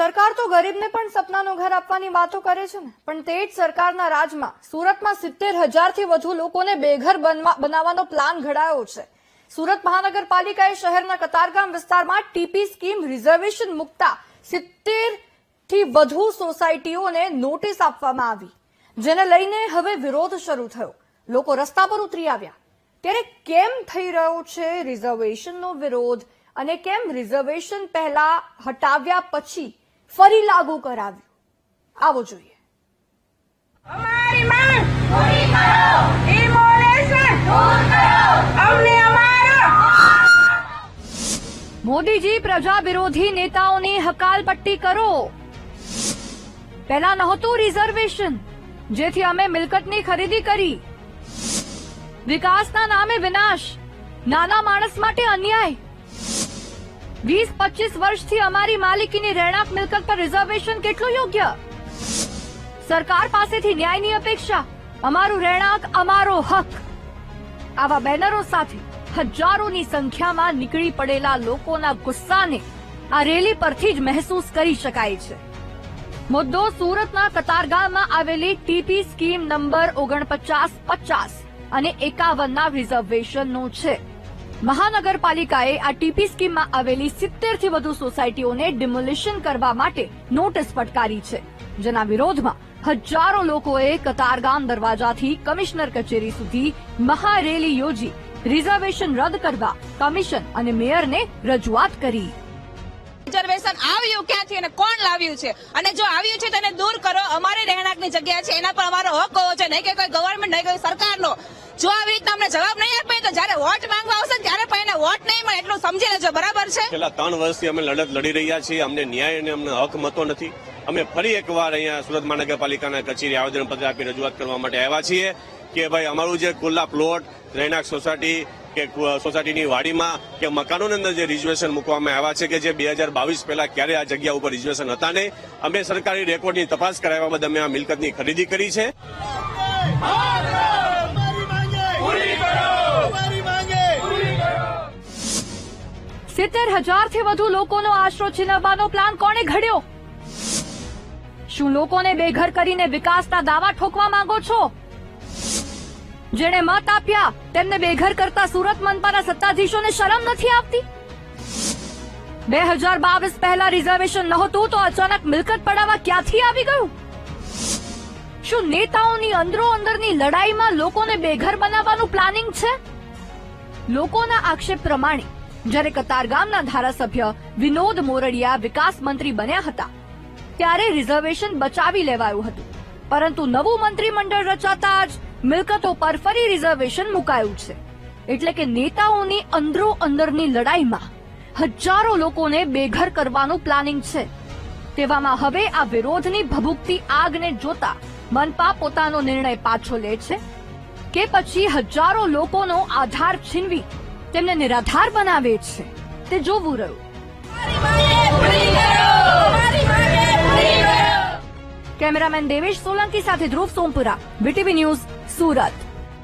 સરકાર તો ગરીબને પણ સપનાનું ઘર આપવાની વાતો કરે છે ને, પણ તે જ સરકારના રાજમાં સુરતમાં 70,000થી વધુ લોકોને બેઘર બનાવવાનો પ્લાન ઘડાયો છે। સુરત મહાનગરપાલિકાએ શહેરના કતારગામ વિસ્તારમાં ટીપી સ્કીમ રિઝર્વેશન મુકતા 70થી વધુ સોસાયટીઓને નોટિસ આપવામાં આવી, જેને લઈને હવે વિરોધ શરૂ થયો। લોકો રસ્તા પર ઉતરી આવ્યા। ત્યારે કેમ થઈ રહ્યો છે રિઝર્વેશનનો વિરોધ અને કેમ રિઝર્વેશન પહેલા હટાવ્યા પછી ફરી લાગુ કરાવ્યું, આવો જોઈએ। અમારી માંગ પૂરી કરો, ઇમોલેશન દૂર કરો, અમને અમારો। મોદીજી પ્રજા વિરોધી નેતાઓની હકાલપટ્ટી કરો। પહેલા નહોતું રિઝર્વેશન, જેથી અમે મિલકતની ખરીદી કરી। વિકાસના નામે વિનાશ, નાના માણસ માટે અન્યાય। 20-25 વર્ષથી અમારી માલિકીની રહેણાંક મિલકત પર રિઝર્વેશન કેટલું યોગ્ય? સરકાર પાસેથી ન્યાયની અપેક્ષા, અમારું રહેણાંક અમારો હક। આવા બેનરો સાથે હજારોની સંખ્યામાં નીકળી પડેલા લોકોના ગુસ્સાને આ રેલી પરથી જ મહેસૂસ કરી શકાય છે। મુદ્દો સુરતના કતારગામમાં આવેલી ટીપી સ્કીમ નંબર 4950 અને 51ના રિઝર્વેશનનો છે। મહાનગરપાલિકાએ આ ટીપી સ્કીમમાં આવેલી 70થી વધુ સોસાયટીઓને ડિમોલિશન કરવા માટે નોટિસ ફટકારી છે, જેના વિરોધમાં હજારો લોકોએ કતારગામ દરવાજાથી કમિશનર કચેરી સુધી મહારેલી યોજી રિઝર્વેશન રદ કરવા કમિશન અને મેયરને રજૂઆત કરી। રિઝર્વેશન આવ્યું ક્યાંથી અને કોણ લાવ્યું છે, અને જો આવ્યું છે તેને દૂર કરો। અમારી રહેણાંકની જગ્યા છે, એના પર અમારો હક હોવો જોઈએ, નહીં કે કોઈ ગવર્મેન્ટ નહીં કોઈ સરકારનો। જો આવી રીતના અમને જવાબ નહીં આપે તો જયારે વોટ માંગવા આવશે ત્યારે પણ એને વોટ નહીં મળે, એટલું સમજી લેજો, બરાબર છે? છેલ્લા 3 વર્ષથી અમે લડત લડી રહ્યા છીએ, અમને ન્યાય અને અમને હક મળતો નથી। અમે ફરી એકવાર અહીંયા સુરત મહાનગરપાલિકાના કચેરી આવેદનપત્ર આપી રજૂઆત કરવા માટે આવ્યા છીએ કે ભાઈ અમારું જે ખુલ્લા પ્લોટ, રહેણાંક સોસાયટી કે સોસાયટીની વાડીમાં કે મકાનોની અંદર જે રિઝર્વેશન મૂકવામાં આવ્યા છે કે જે 2022 પહેલા ક્યારે આ જગ્યા ઉપર રિઝર્વેશન હતા નહીં, અમે સરકારી રેકોર્ડની તપાસ કરાવ્યા બાદ અમે આ મિલકતની ખરીદી કરી છે। 70,000થી વધુ લોકોનો આશરો છીનવવાનો પ્લાન કોણે ઘડ્યો? શું લોકોને બેઘર કરીને વિકાસના દાવા ઠોકવા માંગો છો? જેણે મત આપ્યા તેમને બેઘર કરતા સુરત મનપાના સત્તાધીશોને શરમ નથી આવતી? 2022 પહેલા રિઝર્વેશન નહોતું તો અચાનક મિલકત પડાવવા ક્યાંથી આવી ગયું? શું નેતાઓની અંદરોઅંદરની લડાઈમાં લોકોને બેઘર બનાવવાનું પ્લાનિંગ છે? લોકોના આક્ષેપ પ્રમાણે જ્યારે કતારગામના ધારાસભ્ય વિનોદ મોરડિયા વિકાસ મંત્રી બન્યા હતા ત્યારે રિઝર્વેશન બચાવી લેવાયું હતું, પરંતુ નવું મંત્રીમંડળ રચાતા જ મિલકતો પર ફરી રિઝર્વેશન મુકાયું છે। એટલે કે નેતાઓની અંદરોઅંદરની લડાઈમાં હજારો લોકોને બેઘર કરવાનું પ્લાનિંગ છે। તેવામાં હવે આ વિરોધની ભભૂકતી આગને જોતા મનપા પોતાનો નિર્ણય પાછો લે છે કે પછી હજારો લોકોનો આધાર છીનવી તેમને નિરાધાર બનાવે છે, તે જોવું રહ્યું। કેમેરામેન દેવેશ સોલંકી સાથે ધ્રુવ સોમપુરા, વીટીવી ન્યૂઝ, સુરત।